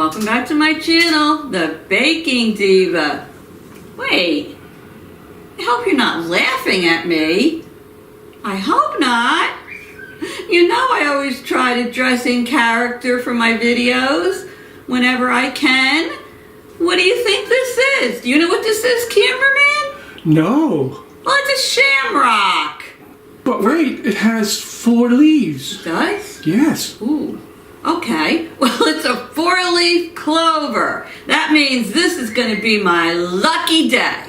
Welcome back to my channel, the Baking Diva. Wait, I hope you're not laughing at me. I hope not. You know I always try to dress in character for my videos whenever I can. What do you think this is? Do you know what this is, cameraman? No. Well, it's a shamrock. But wait, it has 4 leaves. It does? Yes. Ooh. Okay, well, it's a 4-leaf clover. That means this is going to be my lucky day.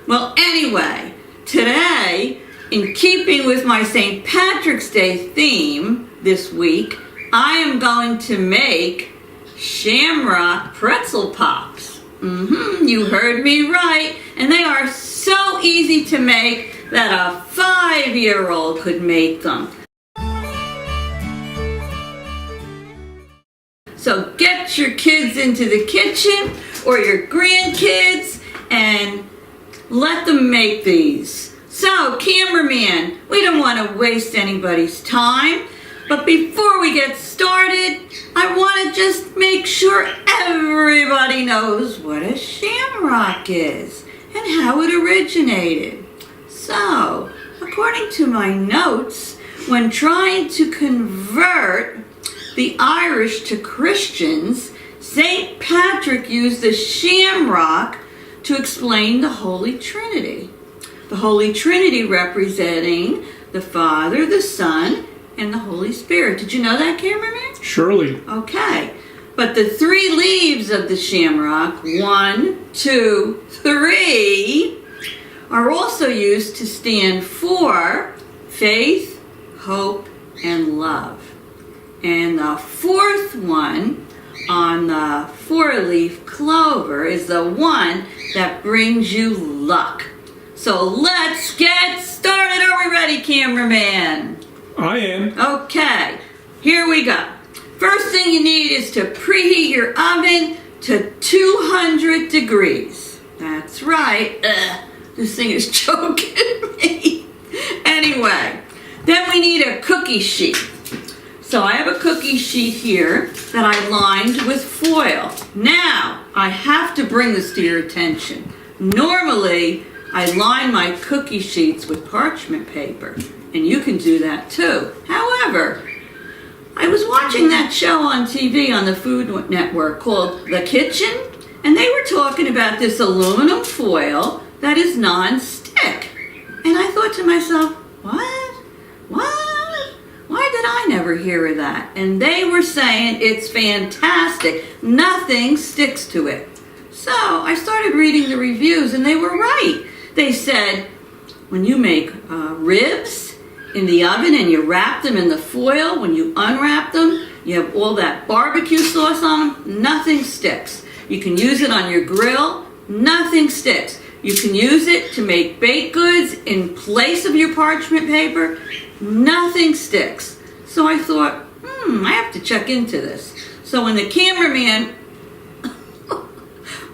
Well, anyway, today, in keeping with my St. Patrick's Day theme this week, I am going to make Shamrock Pretzel Pops. You heard me right. And they are so easy to make that a 5-year-old could make them. So get your kids into the kitchen or your grandkids and let them make these. So, cameraman, we don't want to waste anybody's time, but before we get started, I want to just make sure everybody knows what a shamrock is and how it originated. So, according to my notes, when trying to convert the Irish to Christians, St. Patrick used the shamrock to explain the Holy Trinity. The Holy Trinity representing the Father, the Son, and the Holy Spirit. Did you know that, cameraman? Surely. Okay. But the 3 leaves of the shamrock, 1, 2, 3, are also used to stand for faith, hope, and love. And the 4th one on the 4-leaf clover is the one that brings you luck. So let's get started. Are we ready, cameraman? I am. Okay, here we go. First thing you need is to preheat your oven to 200 degrees. That's right. This thing is choking me. Anyway, then we need a cookie sheet. So I have a cookie sheet here that I lined with foil. Now, I have to bring this to your attention. Normally, I line my cookie sheets with parchment paper, and you can do that too. However, I was watching that show on TV on the Food Network called The Kitchen, and they were talking about this aluminum foil that is non-stick. And I thought to myself, what? Why did I never hear of that? And they were saying it's fantastic. Nothing sticks to it. So I started reading the reviews, and they were right. They said, when you make ribs in the oven and you wrap them in the foil, when you unwrap them, you have all that barbecue sauce on them, nothing sticks. You can use it on your grill, nothing sticks. You can use it to make baked goods in place of your parchment paper, nothing sticks. So I thought, I have to check into this. So when the cameraman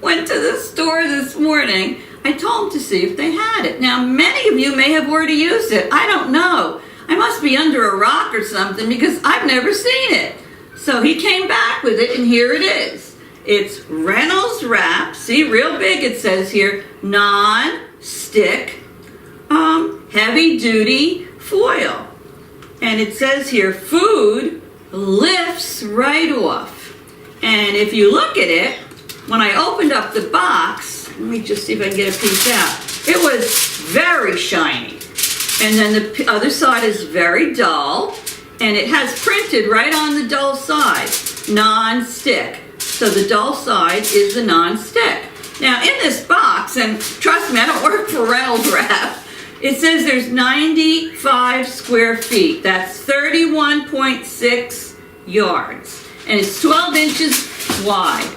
went to the store this morning, I told him to see if they had it. Now, many of you may have already used it. I don't know. I must be under a rock or something because I've never seen it. So he came back with it, and here it is. It's Reynolds Wrap. See, real big it says here, non-stick, heavy-duty foil. And it says here, food lifts right off. And if you look at it, when I opened up the box, let me just see if I can get a piece out. It was very shiny. And then the other side is very dull. And it has printed right on the dull side, non-stick. So the dull side is the non-stick. Now in this box, and trust me, I don't work for Reynolds Wrap, it says there's 95 square feet. That's 31.6 yards. And it's 12 inches wide.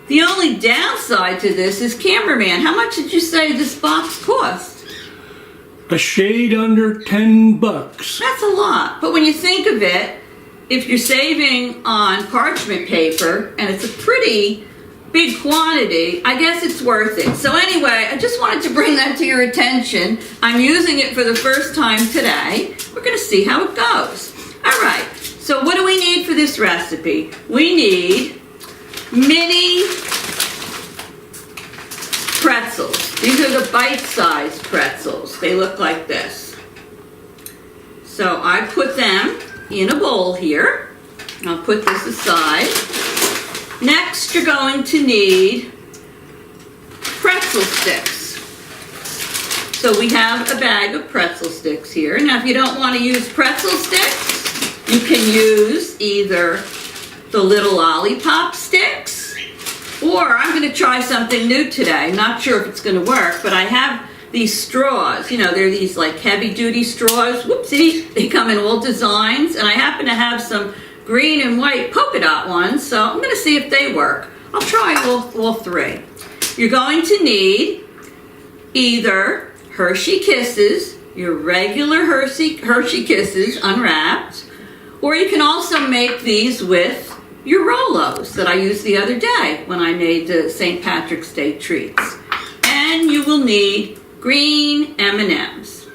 The only downside to this is, cameraman, how much did you say this box cost? A shade under $10. That's a lot. But when you think of it, if you're saving on parchment paper, and it's a pretty big quantity, I guess it's worth it. So anyway, I just wanted to bring that to your attention. I'm using it for the first time today. We're going to see how it goes. All right, so what do we need for this recipe? We need mini pretzels. These are the bite-sized pretzels. They look like this. So I put them in a bowl here. I'll put this aside. Next, you're going to need pretzel sticks. So we have a bag of pretzel sticks here. Now, if you don't want to use pretzel sticks, you can use either the little lollipop sticks, or I'm going to try something new today. I'm not sure if it's going to work, but I have these straws. You know, they're these like heavy-duty straws. Whoopsie! They come in all designs, and I happen to have some green and white polka dot ones, so I'm going to see if they work. I'll try all three. You're going to need either Hershey Kisses, your regular Hershey Kisses unwrapped, or you can also make these with your Rolos that I used the other day when I made the St. Patrick's Day treats. And you will need green M&Ms.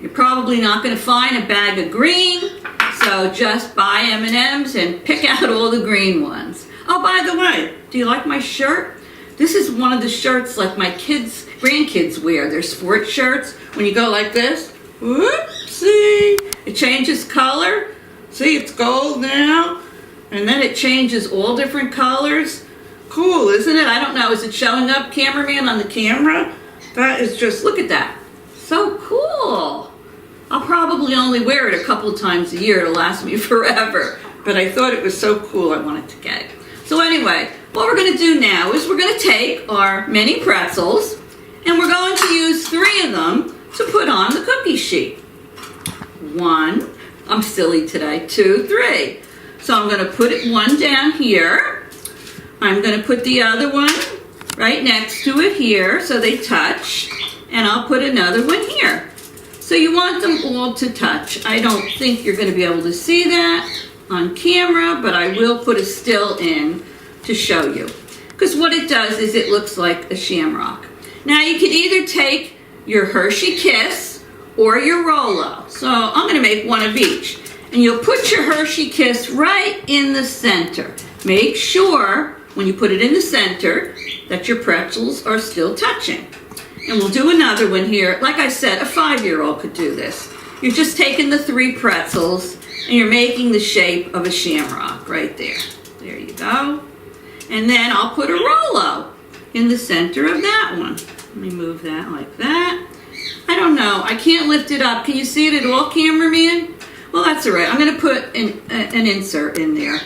You're probably not going to find a bag of green, so just buy M&Ms and pick out all the green ones. Oh, by the way, do you like my shirt? This is one of the shirts like my grandkids wear. They're sport shirts. When you go like this, whoopsie, it changes color. See, it's gold now. And then it changes all different colors. Cool, isn't it? I don't know. Is it showing up, cameraman, on the camera? That is just, look at that. So cool. I'll probably only wear it a couple of times a year. It'll last me forever. But I thought it was so cool I wanted to get it. So anyway, what we're going to do now is we're going to take our mini pretzels and we're going to use 3 of them to put on the cookie sheet. 1, I'm silly today, 2, 3. So I'm going to put one down here. I'm going to put the other one right next to it here so they touch. And I'll put another one here. So you want them all to touch. I don't think you're going to be able to see that on camera, but I will put a still in to show you. Because what it does is it looks like a shamrock. Now you can either take your Hershey Kiss or your Rolo. So I'm going to make one of each. And you'll put your Hershey Kiss right in the center. Make sure when you put it in the center that your pretzels are still touching. And we'll do another one here. Like I said, a 5-year-old could do this. You're just taking the 3 pretzels and you're making the shape of a shamrock right there. There you go. And then I'll put a Rolo in the center of that one. Let me move that like that. I don't know. I can't lift it up. Can you see it at all, cameraman? Well, that's all right. I'm going to put an insert in there.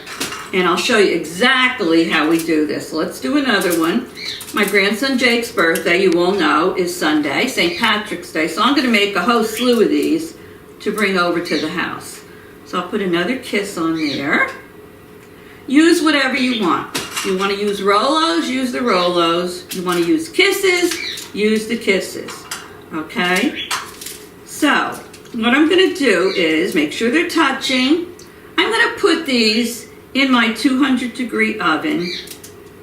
And I'll show you exactly how we do this. So let's do another one. My grandson Jake's birthday, you all know, is Sunday, St. Patrick's Day. So I'm going to make a whole slew of these to bring over to the house. So I'll put another kiss on there. Use whatever you want. If you want to use Rolos, use the Rolos. You want to use kisses, use the kisses. Okay? So what I'm going to do is make sure they're touching. I'm going to put these in my 200-degree oven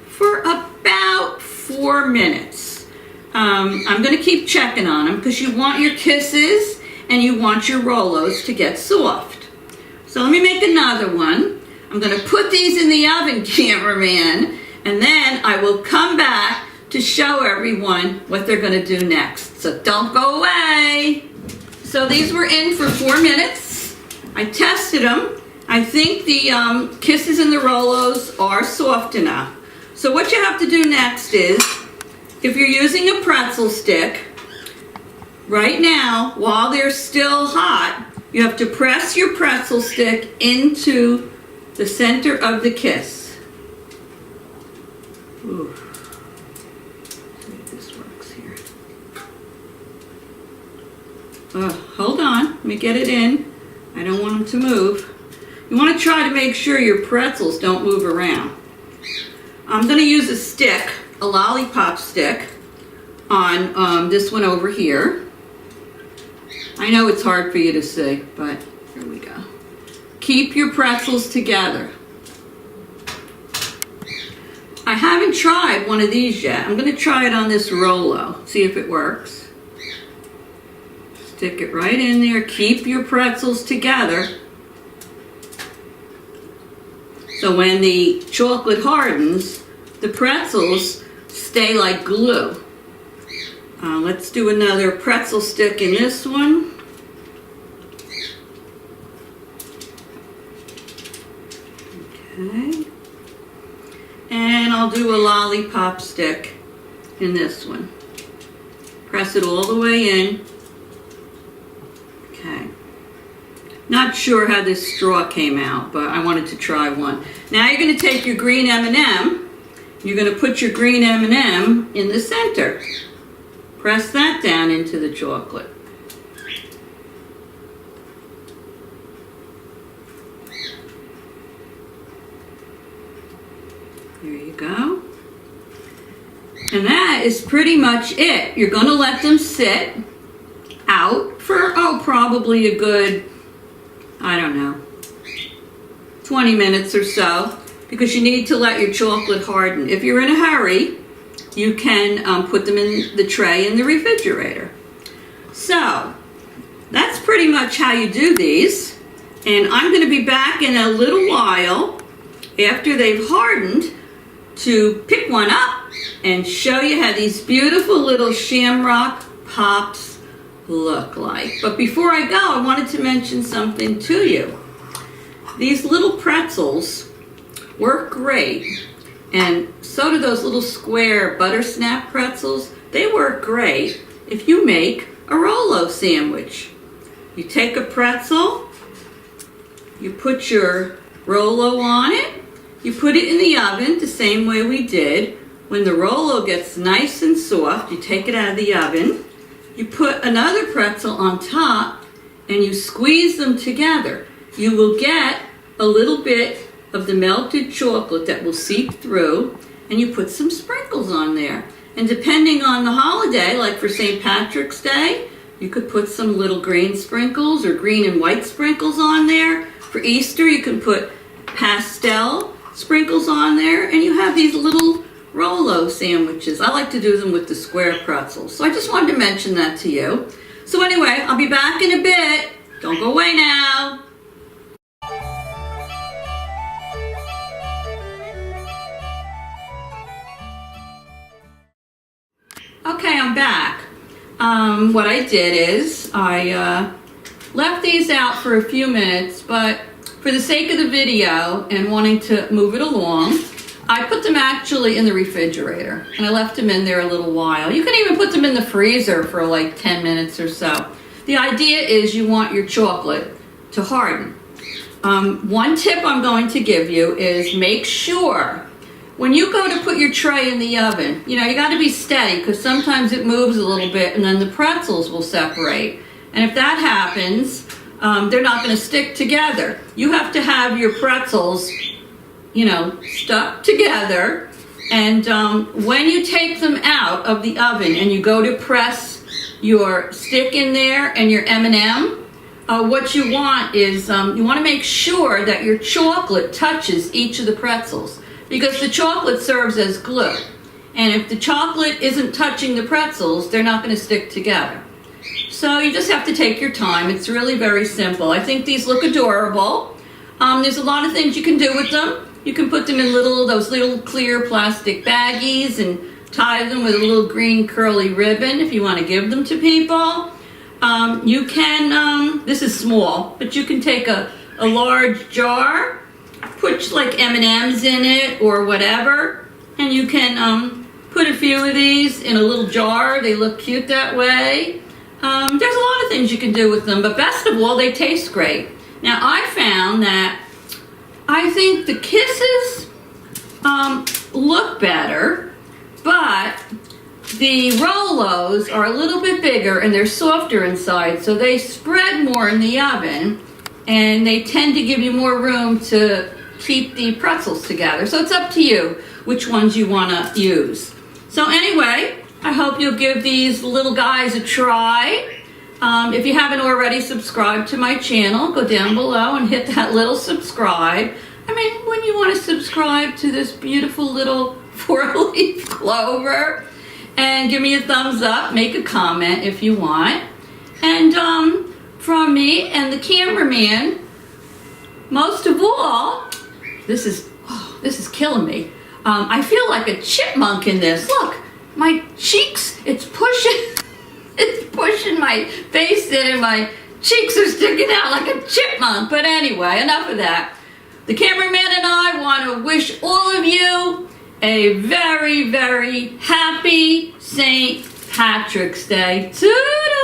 for about 4 minutes. I'm going to keep checking on them because you want your kisses and you want your Rolos to get soft. So let me make another one. I'm going to put these in the oven, cameraman, and then I will come back to show everyone what they're going to do next. So don't go away. So these were in for 4 minutes. I tested them. I think the kisses and the Rolos are soft enough. So what you have to do next is, if you're using a pretzel stick, right now, while they're still hot, you have to press your pretzel stick into the center of the kiss. Ooh. See if this works here. Hold on, let me get it in. I don't want them to move. You want to try to make sure your pretzels don't move around. I'm going to use a stick, a lollipop stick, on this one over here. I know it's hard for you to see, but here we go. Keep your pretzels together. I haven't tried one of these yet. I'm going to try it on this Rolo, see if it works. Stick it right in there. Keep your pretzels together. So So when the chocolate hardens, the pretzels stay like glue. Let's do another pretzel stick in this one. Okay. And I'll do a lollipop stick in this one. Press it all the way in. Okay. Not sure how this straw came out, but I wanted to try one. Now you're going to take your green M&M. You're going to put your green M&M in the center. Press that down into the chocolate. There you go. And that is pretty much it. You're going to let them sit out for, probably a good, I don't know, 20 minutes or so, because you need to let your chocolate harden. If you're in a hurry, you can put them in the tray in the refrigerator. So, that's pretty much how you do these. And I'm going to be back in a little while after they've hardened to pick one up and show you how these beautiful little Shamrock Pops look like. But before I go, I wanted to mention something to you. These little pretzels work great, and so do those little square butter snap pretzels. They work great if you make a Rolo sandwich. You take a pretzel, you put your Rolo on it, you put it in the oven the same way we did. When the Rolo gets nice and soft, you take it out of the oven, you put another pretzel on top, and you squeeze them together. You will get a little bit of the melted chocolate that will seep through, and you put some sprinkles on there. And depending on the holiday, like for St. Patrick's Day, you could put some little green sprinkles or green and white sprinkles on there. For Easter, you can put pastel sprinkles on there, and you have these little Rolo sandwiches. I like to do them with the square pretzels. So I just wanted to mention that to you. So anyway, I'll be back in a bit. Don't go away now. Okay, I'm back. What I did is I left these out for a few minutes, but for the sake of the video and wanting to move it along, I put them actually in the refrigerator, and I left them in there a little while. You can even put them in the freezer for like 10 minutes or so. The idea is you want your chocolate to harden. One tip I'm going to give you is make sure when you go to put your tray in the oven, you got to be steady, because sometimes it moves a little bit and then the pretzels will separate. And if that happens, they're not going to stick together. You have to have your pretzels stuck together, and when you take them out of the oven and you go to press your stick in there and your M&M, what you want is you want to make sure that your chocolate touches each of the pretzels, because the chocolate serves as glue, and if the chocolate isn't touching the pretzels, they're not going to stick together. So you just have to take your time. It's really very simple. I think these look adorable. There's a lot of things you can do with them. You can put them in those little clear plastic baggies and tie them with a little green curly ribbon if you want to give them to people. You can, this is small, but you can take a large jar, put like M&Ms in it or whatever, and you can put a few of these in a little jar. They look cute that way. There's a lot of things you can do with them, but best of all, they taste great. Now, I found that I think the kisses look better, but the Rolos are a little bit bigger and they're softer inside, so they spread more in the oven, and they tend to give you more room to keep the pretzels together. So it's up to you which ones you want to use. So anyway, I hope you'll give these little guys a try. If you haven't already subscribed to my channel, go down below and hit that little subscribe. I mean, when you want to subscribe to this beautiful little 4-leaf clover, and give me a thumbs up, make a comment if you want. And from me and the cameraman, most of all, this is this is killing me. I feel like a chipmunk in this. Look, my cheeks, it's pushing my face in and my cheeks are sticking out like a chipmunk. But anyway, enough of that. The cameraman and I want to wish all of you a very, very happy St. Patrick's Day. Toodles!